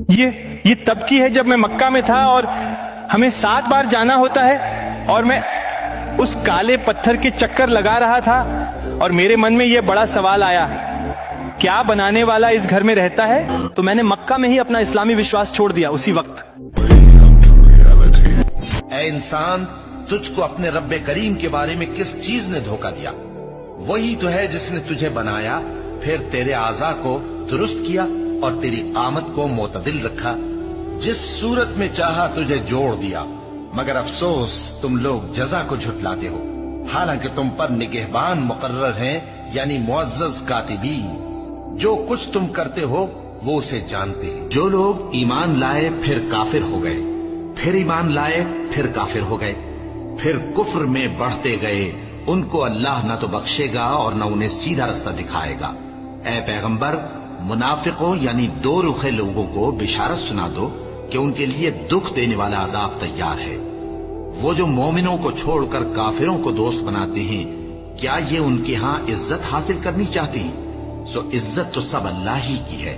ये तब की है जब मैं मक्का में था और हमें 7 बार जाना होता है और मैं उस काले पत्थर के चक्कर लगा रहा था और मेरे मन में ये बड़ा सवाल आया, क्या बनाने वाला इस घर में रहता है? तो मैंने मक्का में ही अपना इस्लामी विश्वास छोड़ दिया उसी वक्त। ऐ इंसान, तुझको अपने रब्बे करीम के बारे में किस चीज ने धोखा दिया? वही तो है जिसने तुझे बनाया, फिर तेरे आज़ा को दुरुस्त किया और तेरी आमद को मोतदिल रखा, जिस सूरत में चाहा तुझे जोड़ दिया। मगर अफसोस तुम लोग जजा को झुटलाते हो, हालांकि तुम पर निगहबान मुकर्रर हैं, यानी मुअज़्ज़ज़ कातिबीन। जो कुछ तुम करते हो वो उसे जानते हैं। जो लोग ईमान लाए फिर काफिर हो गए, फिर ईमान लाए फिर काफिर हो गए, फिर कुफ्र में बढ़ते गए, उनको अल्लाह न तो बख्शेगा और न उन्हें सीधा रास्ता दिखाएगा। ऐ पैगंबर, मुनाफिकों यानी दो रुखे लोगों को बिशारत सुना दो कि उनके लिए दुख देने वाला अजाब तैयार है। वो जो मोमिनों को छोड़कर काफिरों को दोस्त बनाते हैं, क्या ये उनके यहाँ इज्जत हासिल करनी चाहते हैं? सो इज्जत तो सब अल्लाह ही की है।